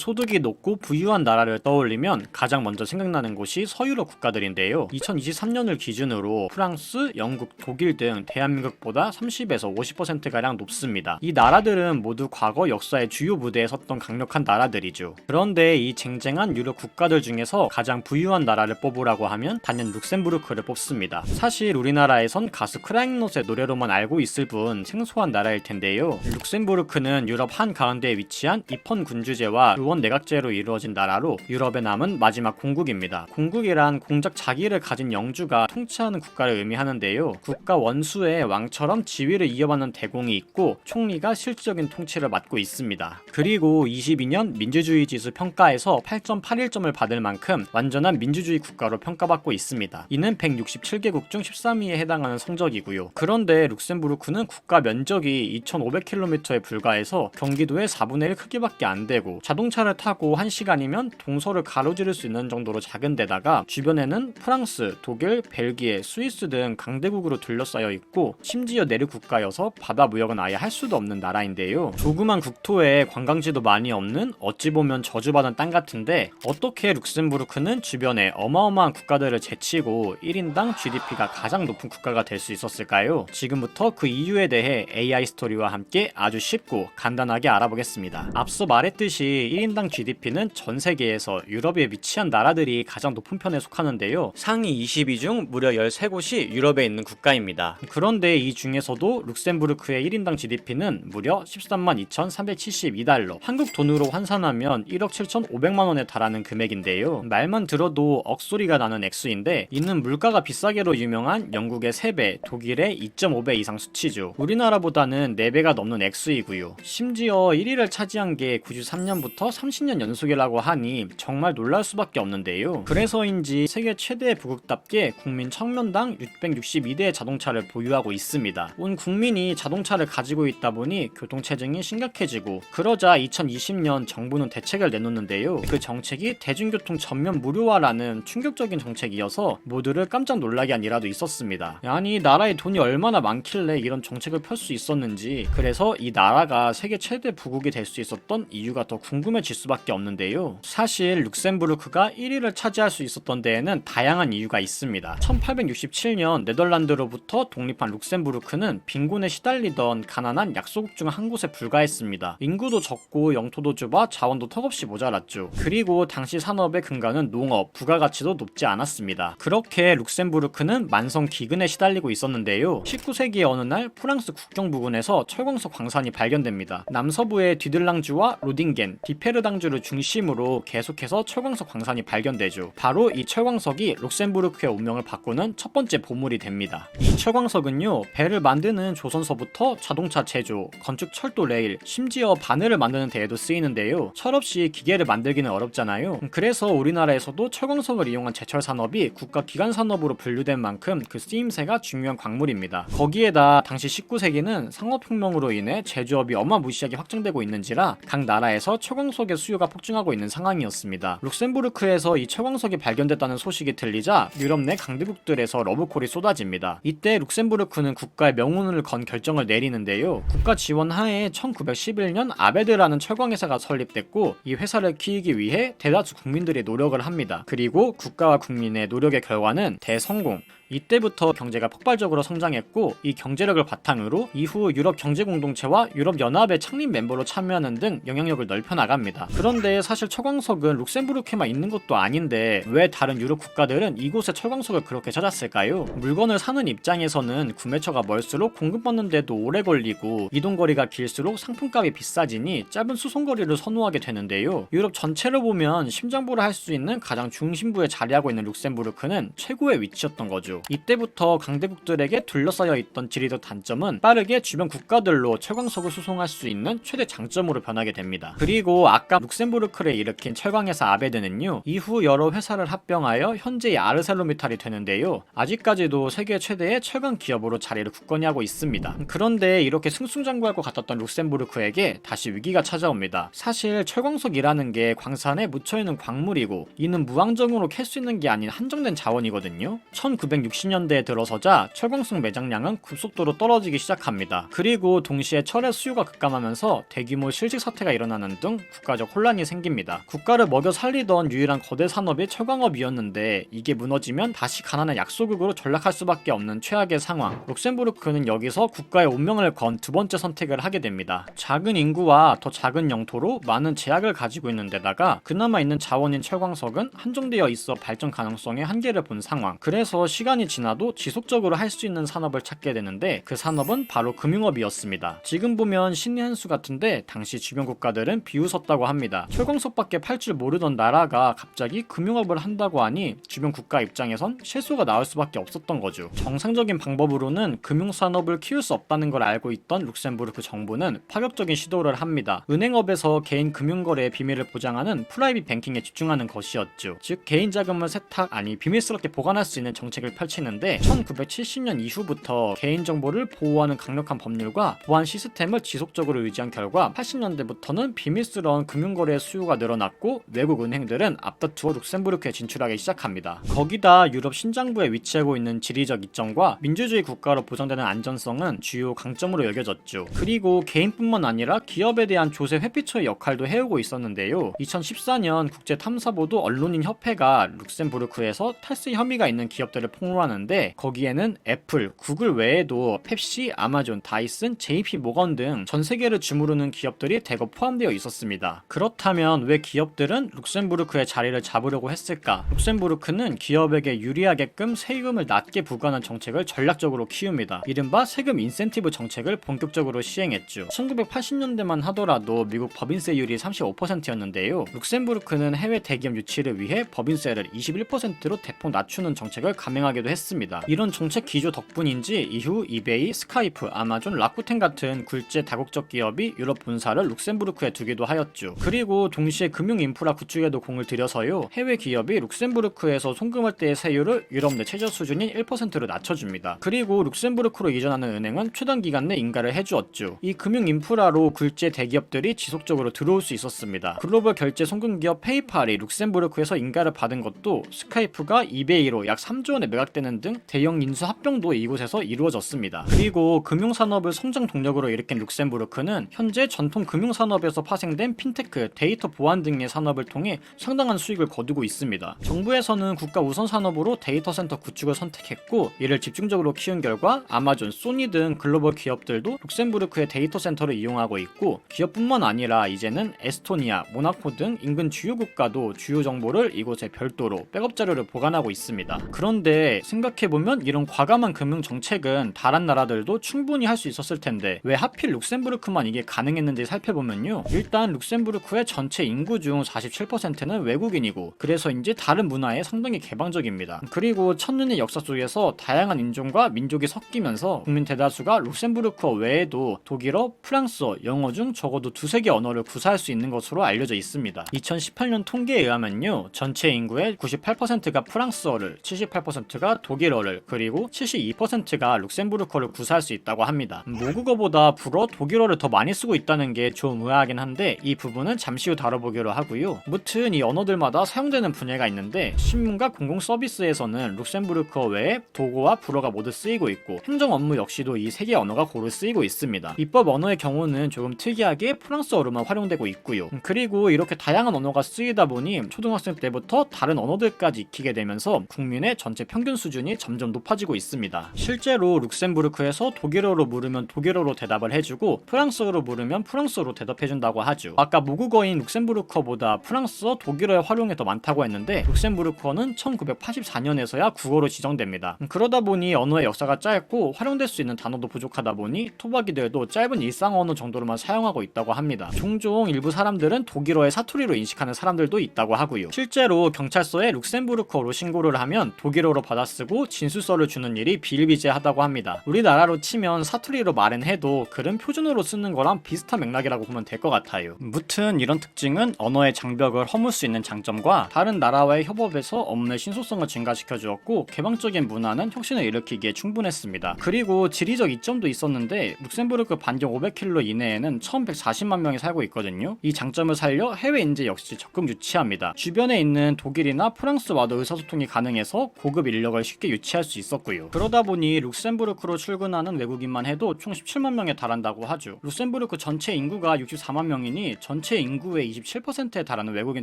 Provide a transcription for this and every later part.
소득이 높고 부유한 나라를 떠올리면 가장 먼저 생각나는 곳이 서유럽 국가들인데요. 2023년을 기준으로 프랑스, 영국, 독일 등 대한민국보다 30에서 50%가량 높습니다. 이 나라들은 모두 과거 역사의 주요 무대에 섰던 강력한 나라들이죠. 그런데 이 쟁쟁한 유럽 국가들 중에서 가장 부유한 나라를 뽑으라고 하면 단연 룩셈부르크를 뽑습니다. 사실 우리나라에선 가수 크라잉넛의 노래로만 알고 있을 뿐 생소한 나라일 텐데요. 룩셈부르크는 유럽 한가운데에 위치한 이펀 군주제와 루원 내각제로 이루어진 나라로 유럽에 남은 마지막 공국입니다. 공국이란 공작 자기를 가진 영주가 통치하는 국가를 의미하는데요. 국가 원수의 왕처럼 지위를 이어받는 대공이 있고 총리가 실질적인 통치를 맡고 있습니다. 그리고 22년 민주주의 지수 평가에서 8.81점을 받을 만큼 완전한 민주주의 국가로 평가받고 있습니다. 이는 167개국 중 13위에 해당하는 성적이고요. 그런데 룩셈부르크는 국가 면적이 2,500km에 불과해서 경기도의 4분의 1 크기밖에 안 되고 자동차를 타고 1시간이면 동서를 가로지를 수 있는 정도로 작은 데다가 주변에는 프랑스, 독일, 벨기에, 스위스 등 강대국으로 둘러싸여 있고 심지어 내륙 국가여서 바다 무역은 아예 할 수도 없는 나라인데요. 조그만 국토에 관광지도 많이 없는 어찌 보면 저주받은 땅 같은데 어떻게 룩셈부르크는 주변에 어마어마한 국가들을 제치고 1인당 GDP가 가장 높은 국가가 될 수 있었을까요? 지금부터 그 이유에 대해 AI 스토리와 함께 아주 쉽고 간단하게 알아보겠습니다. 앞서 말했듯이 1인당 GDP는 전 세계에서 유럽에 위치한 나라들이 가장 높은 편에 속하는데요. 상위 20위 중 무려 13곳이 유럽에 있는 국가입니다. 그런데 이 중에서도 룩셈부르크의 1인당 GDP는 무려 13만 2,372달러, 한국 돈으로 환산하면 1억 7,500만 원에 달하는 금액인데요. 말만 들어도 억소리가 나는 액수인데 이는 물가가 비싸게로 유명한 영국의 3배, 독일의 2.5배 이상 수치죠. 우리나라보다는 4배가 넘는 액수이고요. 심지어 1위를 차지한 게 93년부터 30년 연속이라고 하니 정말 놀랄 수밖에 없는데요. 그래서인지 세계 최대의 부국답게 국민 1000명당 662대의 자동차를 보유하고 있습니다. 온 국민이 자동차를 가지고 있다 보니 교통체증이 심각해지고 그러자 2020년 정부는 대책을 내놓는데요. 그 정책이 대중교통 전면 무료화라는 충격적인 정책이어서 모두를 깜짝 놀라게 한 일화도 있었습니다. 아니 나라에 돈이 얼마나 많길래 이런 정책을 펼 수 있었는지, 그래서 이 나라가 세계 최대 부국이 될 수 있었던 이유가 더 궁금해질 수밖에 없는데요. 사실 룩셈부르크가 1위를 차지할 수 있었던 데에는 다양한 이유가 있습니다. 1867년 네덜란드로부터 독립한 룩셈부르크는 빈곤에 시달리던 가난한 약소국 중 한 곳에 불과했습니다. 인구도 적고 영토도 좁아 자원도 턱없이 모자랐죠. 그리고 당시 산업의 근간은 농업, 부가가치도 높지 않았습니다. 그렇게 룩셈부르크는 만성 기근에 시달리고 있었는데요. 19세기의 어느 날 프랑스 국경 부근에서 철광석 광산이 발견됩니다. 남서부의 뒤들랑주와 로딩겐, 디페르당주를 중심으로 계속해서 철광석 광산이 발견되죠. 바로 이 철광석이 룩셈부르크의 운명을 바꾸는 첫 번째 보물이 됩니다. 이 철광석은요, 배를 만드는 조선서부터 자동차 제조, 건축 철도 레일, 심지어 바늘을 만드는 데에도 쓰이는데요. 철없이 기계를 만들기는 어렵잖아요. 그래서 우리나라에서도 철광석을 이용한 제철 산업이 국가 기관 산업으로 분류된 만큼 그 쓰임새가 중요한 광물입니다. 거기에다 당시 19세기는 상업혁명으로 인해 제조업이 어마무시하게 확장되고 있는지라 각 나라에서 철광석의 수요가 폭증하고 있는 상황이었습니다. 룩셈부르크에서 이 철광석이 발견됐다는 소식이 들리자 유럽 내 강대국들에서 러브콜이 쏟아집니다. 이때 룩셈부르크는 국가의 명운을 건 결정을 내리는데요. 국가 지원 하에 1911년 아베드라는 철광회사가 설립됐고 이 회사를 키우기 위해 대다수 국민들이 노력을 합니다. 그리고 국가와 국민의 노력의 결과는 대성공. 이때부터 경제가 폭발적으로 성장했고 이 경제력을 바탕으로 이후 유럽 경제공동체와 유럽연합의 창립 멤버로 참여하는 등 영향력을 넓혀나갑니다. 그런데 사실 철광석은 룩셈부르크에만 있는 것도 아닌데 왜 다른 유럽 국가들은 이곳에 철광석을 그렇게 찾았을까요? 물건을 사는 입장에서는 구매처가 멀수록 공급받는 데도 오래 걸리고 이동거리가 길수록 상품값이 비싸지니 짧은 수송거리를 선호하게 되는데요. 유럽 전체를 보면 심장부를 할 수 있는 가장 중심부에 자리하고 있는 룩셈부르크는 최고의 위치였던 거죠. 이때부터 강대국들에게 둘러싸여 있던 지리적 단점은 빠르게 주변 국가들로 철광석을 수송할 수 있는 최대 장점으로 변하게 됩니다. 그리고 아까 룩셈부르크를 일으킨 철광회사 아베드는요, 이후 여러 회사를 합병하여 현재의 아르셀로미탈이 되는데요. 아직까지도 세계 최대의 철강 기업으로 자리를 굳건히 하고 있습니다. 그런데 이렇게 승승장구할 것 같았던 룩셈부르크에게 다시 위기가 찾아옵니다. 사실 철광석이라는 게 광산에 묻혀있는 광물이고 이는 무한정으로 캘 수 있는 게 아닌 한정된 자원이거든요. 1960년대에 들어서자 철광석 매장량은 급속도로 떨어지기 시작합니다. 그리고 동시에 철의 수요가 급감하면서 대규모 실직 사태가 일어나는 등 국가 국가적 혼란이 생깁니다. 국가를 먹여 살리던 유일한 거대 산업이 철광업이었는데 이게 무너지면 다시 가난한 약소국으로 전락할 수밖에 없는 최악의 상황. 룩셈부르크는 여기서 국가의 운명을 건 두 번째 선택을 하게 됩니다. 작은 인구와 더 작은 영토로 많은 제약을 가지고 있는 데다가 그나마 있는 자원인 철광석은 한정되어 있어 발전 가능성의 한계를 본 상황. 그래서 시간이 지나도 지속적으로 할 수 있는 산업을 찾게 되는데 그 산업은 바로 금융업이었습니다. 지금 보면 신의 한 수 같은데 당시 주변 국가들은 비웃었다고 합니다. 철광석밖에 팔 줄 모르던 나라가 갑자기 금융업을 한다고 하니 주변 국가 입장에선 실수가 나올 수밖에 없었던 거죠. 정상적인 방법으로는 금융산업을 키울 수 없다는 걸 알고 있던 룩셈부르크 정부는 파격적인 시도를 합니다. 은행업에서 개인 금융거래의 비밀을 보장하는 프라이빗 뱅킹에 집중하는 것이었죠. 즉 개인 자금을 세탁 아니 비밀스럽게 보관할 수 있는 정책을 펼치는데 1970년 이후부터 개인정보를 보호하는 강력한 법률과 보안 시스템을 지속적으로 유지한 결과 80년대부터는 비밀스러운 금융거래의 수요가 늘어났고 외국 은행들은 앞다투어 룩셈부르크에 진출하기 시작합니다. 거기다 유럽 신장부에 위치하고 있는 지리적 이점과 민주주의 국가로 보장되는 안전성은 주요 강점으로 여겨졌죠. 그리고 개인뿐만 아니라 기업에 대한 조세 회피처의 역할도 해오고 있었는데요. 2014년 국제탐사보도 언론인 협회가 룩셈부르크에서 탈세 혐의가 있는 기업들을 폭로하는데 거기에는 애플, 구글 외에도 펩시, 아마존, 다이슨, JP 모건 등 전 세계를 주무르는 기업들이 대거 포함되어 있었습니다. 그렇다면 왜 기업들은 룩셈부르크의 자리를 잡으려고 했을까? 룩셈부르크는 기업에게 유리하게끔 세금을 낮게 부과하는 정책을 전략적으로 키웁니다. 이른바 세금 인센티브 정책을 본격적으로 시행했죠. 1980년대만 하더라도 미국 법인세율이 35%였는데요. 룩셈부르크는 해외 대기업 유치를 위해 법인세를 21%로 대폭 낮추는 정책을 감행하기도 했습니다. 이런 정책 기조 덕분인지 이후 이베이, 스카이프, 아마존, 라쿠텐 같은 굴제 다국적 기업이 유럽 본사를 룩셈부르크에 두기도 하였죠. 그리고 동시에 금융 인프라 구축에도 공을 들여서요. 해외 기업이 룩셈부르크에서 송금할 때의 세율을 유럽 내 최저 수준인 1%로 낮춰줍니다. 그리고 룩셈부르크로 이전하는 은행은 최단 기간 내 인가를 해주었죠. 이 금융 인프라로 굴제 대기업들이 지속적으로 들어올 수 있었습니다. 글로벌 결제 송금 기업 페이팔이 룩셈부르크에서 인가를 받은 것도 스카이프가 이베이로 약 3조 원에 매각되는 등 대형 인수 합병도 이곳에서 이루어졌습니다. 그리고 금융산업을 성장 동력으로 일으킨 룩셈부르크는 현재 전통 금융산업에서 파생된 핀테크, 데이터 보안 등의 산업을 통해 상당한 수익을 거두고 있습니다. 정부에서는 국가 우선 산업으로 데이터 센터 구축을 선택했고 이를 집중적으로 키운 결과 아마존, 소니 등 글로벌 기업들도 룩셈부르크의 데이터 센터를 이용하고 있고 기업뿐만 아니라 이제는 에스토니아, 모나코 등 인근 주요 국가도 주요 정보를 이곳에 별도로 백업 자료를 보관하고 있습니다. 그런데 생각해보면 이런 과감한 금융 정책은 다른 나라들도 충분히 할 수 있었을 텐데 왜 하필 룩셈부르크만 이게 가능했는지 살펴보면요. 일단 룩셈부르크의 전체 인구 중 47%는 외국인이고 그래서인지 다른 문화에 상당히 개방적입니다. 그리고 천년의 역사 속에서 다양한 인종과 민족이 섞이면서 국민 대다수가 룩셈부르크어 외에도 독일어, 프랑스어, 영어 중 적어도 두세 개 언어를 구사할 수 있는 것으로 알려져 있습니다. 2018년 통계에 의하면요. 전체 인구의 98%가 프랑스어를, 78%가 독일어를, 그리고 72%가 룩셈부르크어를 구사할 수 있다고 합니다. 모국어보다 불어, 독일어를 더 많이 쓰고 있다는 게 좀 의아하긴 한데 이 부분은 잠시 후 다뤄보기로 하고요. 무튼 이 언어들마다 사용되는 분야가 있는데 신문과 공공 서비스에서는 룩셈부르크어 외에 독어와 불어가 모두 쓰이고 있고 행정 업무 역시도 이 세 개 언어가 고루 쓰이고 있습니다. 입법 언어의 경우는 조금 특이하게 프랑스어로만 활용되고 있고요. 그리고 이렇게 다양한 언어가 쓰이다 보니 초등학생 때부터 다른 언어들까지 익히게 되면서 국민의 전체 평균 수준이 점점 높아지고 있습니다. 실제로 룩셈부르크에서 독일어로 물으면 독일어로 대답을 해주고 프랑스어로 물으면 프랑스어로 대답해준다고 하죠. 아까 모국어인 룩셈부르크어보다 프랑스어, 독일어의 활용이 더 많다고 했는데 룩셈부르크어는 1984년에서야 국어로 지정됩니다. 그러다 보니 언어의 역사가 짧고 활용될 수 있는 단어도 부족하다 보니 토박이들도 짧은 일상 언어 정도로만 사용하고 있다고 합니다. 종종 일부 사람들은 독일어의 사투리로 인식하는 사람들도 있다고 하고요. 실제로 경찰서에 룩셈부르크어로 신고를 하면 독일어로 받아쓰고 진술서를 주는 일이 비일비재하다고 합니다. 우리나라로 치면 사투리로 말은 해도 글은 표준어로 쓰는 거랑 비슷한 맥락이라고 보면 될 것 같아요. 무튼 이런 특징은 언어의 장벽을 허물 수 있는 장점과 다른 나라와의 협업에서 업무의 신속성을 증가시켜 주었고 개방적인 문화는 혁신을 일으키기에 충분했습니다. 그리고 지리적 이점도 있었는데 룩셈부르크 반경 500km 이내에는 1140만 명이 살고 있거든요. 이 장점을 살려 해외 인재 역시 적극 유치합니다. 주변에 있는 독일이나 프랑스와도 의사소통이 가능해서 고급 인력을 쉽게 유치할 수 있었고요. 그러다 보니 룩셈부르크로 출근하는 외국인만 해도 총 17만 명에 달한다고 하죠. 룩셈부르크 전체 인구가 64만 명이니 전 전체 인구의 27%에 달하는 외국인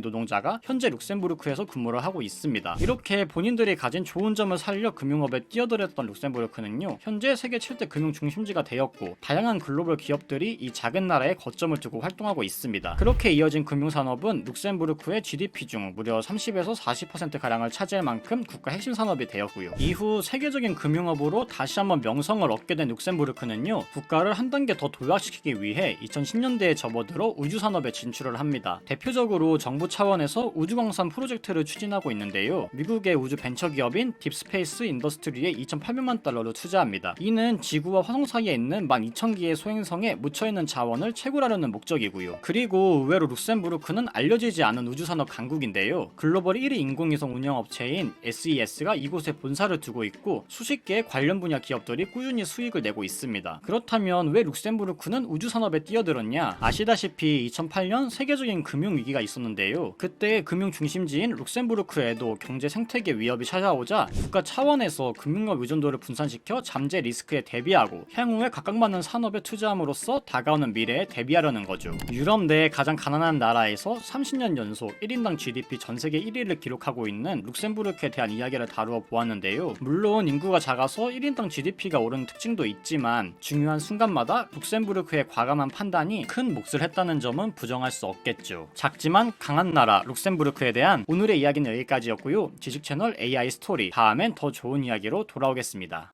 노동자가 현재 룩셈부르크에서 근무를 하고 있습니다. 이렇게 본인들이 가진 좋은 점을 살려 금융업에 뛰어들었던 룩셈부르크는요, 현재 세계 7대 금융 중심지가 되었고 다양한 글로벌 기업들이 이 작은 나라에 거점을 두고 활동하고 있습니다. 그렇게 이어진 금융산업은 룩셈부르크의 GDP 중 무려 30에서 40%가량을 차지할 만큼 국가 핵심 산업이 되었고요. 이후 세계적인 금융업으로 다시 한번 명성을 얻게 된 룩셈부르크는요, 국가를 한 단계 더 도약시키기 위해 2010년대에 접어들어 우주산업에 진출을 합니다. 대표적으로 정부 차원에서 우주광산 프로젝트를 추진하고 있는데요, 미국의 우주 벤처기업인 딥스페이스 인더스트리에 2,800만 달러를 투자합니다. 이는 지구와 화성 사이에 있는 12,000기의 소행성에 묻혀있는 자원을 채굴하려는 목적이고요. 그리고 의외로 룩셈부르크는 알려지지 않은 우주산업 강국인데요, 글로벌 1위 인공위성 운영업체인 SES가 이곳에 본사를 두고 있고 수십 개의 관련 분야 기업들이 꾸준히 수익을 내고 있습니다. 그렇다면 왜 룩셈부르크는 우주산업에 뛰어들었냐? 아시다시피 2008년 세계적인 금융위기가 있었는데요, 그때 금융 중심지인 룩셈부르크에도 경제 생태계 위협이 찾아오자 국가 차원에서 금융업 의존도를 분산시켜 잠재 리스크에 대비하고 향후에 각광받는 산업에 투자함으로써 다가오는 미래에 대비하려는 거죠. 유럽 내 가장 가난한 나라에서 30년 연속 1인당 GDP 전세계 1위를 기록하고 있는 룩셈부르크에 대한 이야기를 다루어 보았는데요, 물론 인구가 작아서 1인당 GDP가 오르는 특징도 있지만 중요한 순간마다 룩셈부르크의 과감한 판단이 큰 몫을 했다는 점은 부정할 수 없겠죠. 작지만 강한 나라 룩셈부르크에 대한 오늘의 이야기는 여기까지였고요. 지식 채널 AI 스토리, 다음엔 더 좋은 이야기로 돌아오겠습니다.